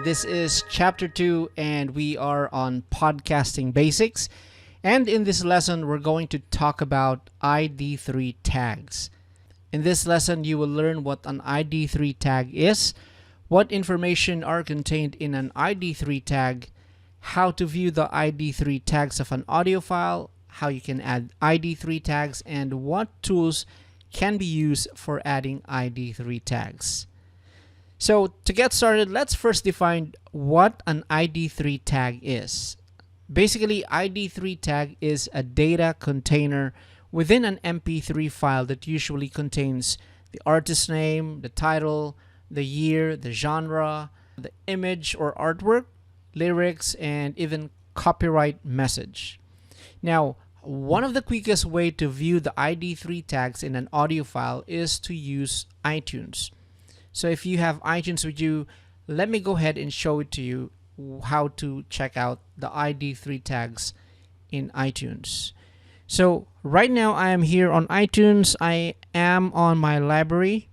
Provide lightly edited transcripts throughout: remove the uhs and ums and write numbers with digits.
This is chapter 2, and we are on podcasting basics. And in this lesson, we're going to talk about ID3 tags. In this lesson, you will learn what an ID3 tag is, what information are contained in an ID3 tag, how to view the ID3 tags of an audio file, how you can add ID3 tags, and what tools can be used for adding ID3 tags. So to get started, let's first define what an ID3 tag is. Basically, ID3 tag is a data container within an MP3 file that usually contains the artist name, the title, the year, the genre, the image or artwork, lyrics, and even copyright message. Now, one of the quickest way to view the ID3 tags in an audio file is to use iTunes. So if you have iTunes with you, let me go ahead and show it to you how to check out the ID3 tags in iTunes. So right now I am here on iTunes. I am on my library,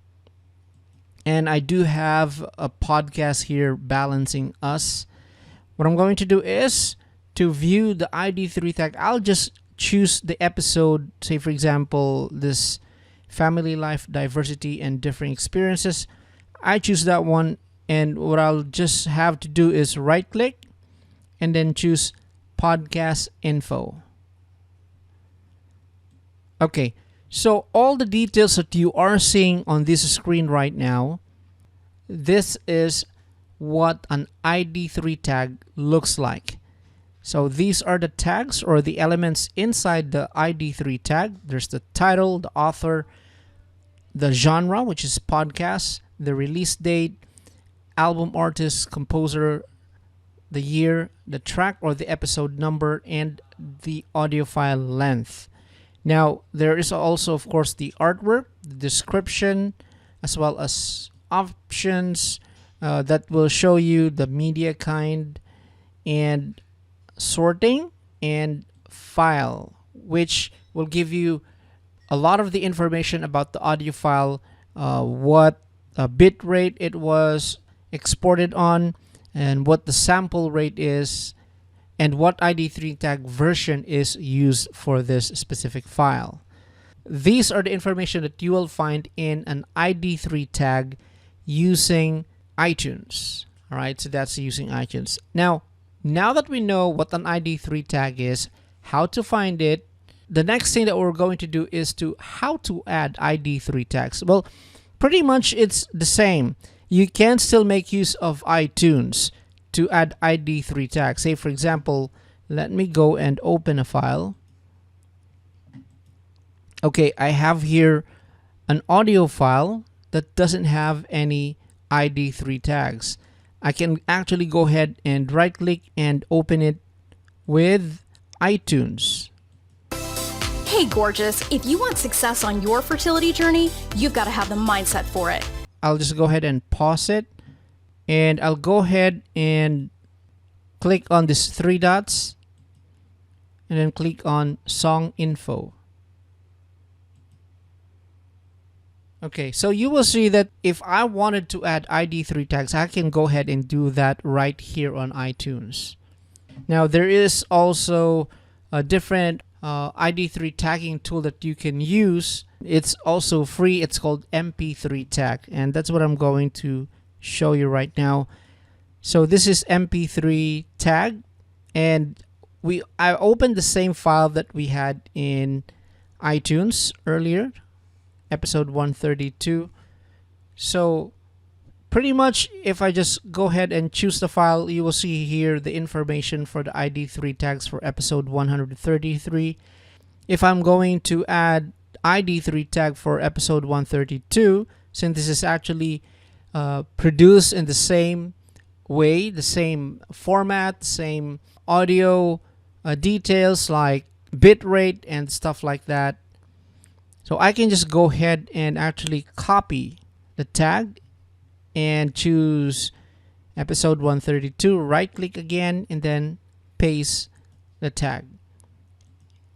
and I do have a podcast here, Balancing Us. What I'm going to do is to view the ID3 tag. I'll just choose the episode, say for example, this family life, diversity, and different experiences. I choose that one, and what I'll just have to do is right click and then choose podcast info. Okay, so all the details that you are seeing on this screen right now, this is what an ID3 tag looks like. So these are the tags or the elements inside the ID3 tag. There's the title, the author, the genre, which is podcast, the release date, album artist, composer, the year, the track or the episode number, and the audio file length. Now, there is also, of course, the artwork, the description, as well as options that will show you the media kind and sorting and file, which will give you a lot of the information about the audio file, what bit rate it was exported on, and what the sample rate is, and what ID3 tag version is used for this specific file. These are the information that you will find in an ID3 tag using iTunes. All right, so that's using iTunes. Now that we know what an ID3 tag is, how to find it, the next thing that we're going to do is to how to add ID3 tags. Well, pretty much it's the same. You can still make use of iTunes to add ID3 tags. Say for example, let me go and open a file. Okay, I have here an audio file that doesn't have any ID3 tags. I can actually go ahead and right click and open it with iTunes. Hey gorgeous, if you want success on your fertility journey, you've got to have the mindset for it. I'll just go ahead and pause it, and I'll go ahead and click on these three dots and then click on song info. Okay, so you will see that if I wanted to add ID3 tags, I can go ahead and do that right here on iTunes. Now there is also a different ID3 tagging tool that you can use. It's also free. It's called MP3 tag, and that's what I'm going to show you right now. So this is MP3 tag, and I opened the same file that we had in iTunes earlier, episode 132. So pretty much if I just go ahead and choose the file, you will see here the information for the ID3 tags for episode 133. If I'm going to add ID3 tag for episode 132, since this is actually produced in the same way, the same format, same audio details like bit rate and stuff like that. So I can just go ahead and actually copy the tag and choose episode 132, right click again, and then paste the tag.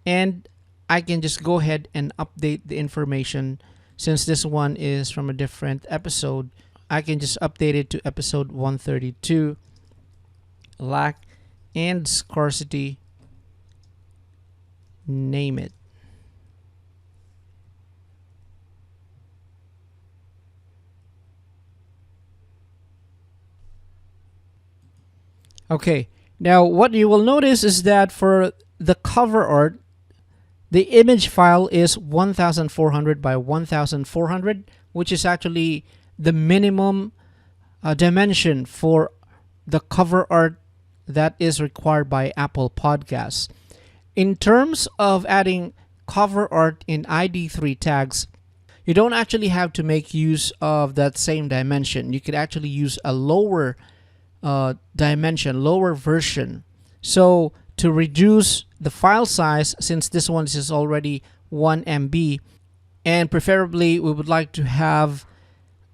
And I can just go ahead and update the information since this one is from a different episode. I can just update it to episode 132, lack and scarcity, name it. Okay, now what you will notice is that for the cover art, the image file is 1400 by 1400, which is actually the minimum dimension for the cover art that is required by Apple Podcasts. In terms of adding cover art in ID3 tags, you don't actually have to make use of that same dimension. You could actually use a lower dimension, lower version. So to reduce the file size, since this one is already 1 MB, and preferably we would like to have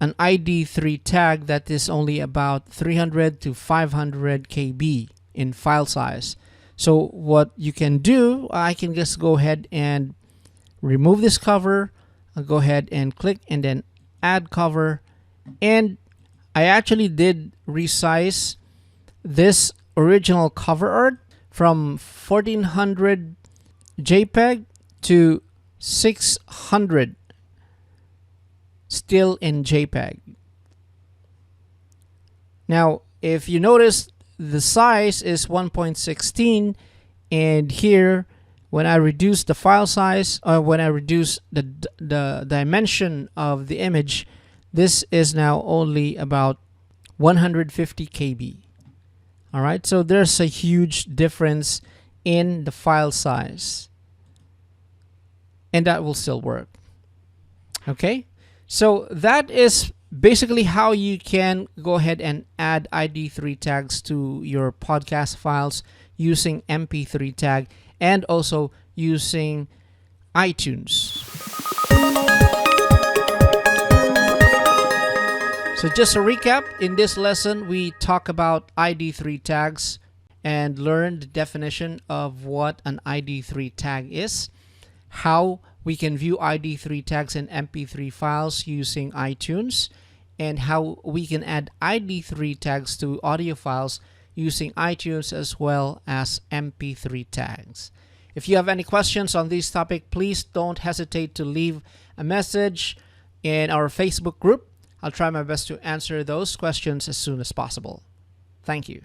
an ID3 tag that is only about 300 to 500 KB in file size. So what you can do, I can just go ahead and remove this cover. I'll go ahead and click and then add cover, and I actually did resize this original cover art from 1400 JPEG to 600 still in JPEG. Now, if you notice, the size is 1.16, and here when I reduce the file size, or when I reduce the dimension of the image, this is now only about 150 KB. All right, so there's a huge difference in the file size, and that will still work. Okay, so that is basically how you can go ahead and add ID3 tags to your podcast files using MP3 tag and also using iTunes. So just a recap, in this lesson we talk about ID3 tags and learn the definition of what an ID3 tag is, how we can view ID3 tags in MP3 files using iTunes, and how we can add ID3 tags to audio files using iTunes as well as MP3 tags. If you have any questions on this topic, please don't hesitate to leave a message in our Facebook group. I'll try my best to answer those questions as soon as possible. Thank you.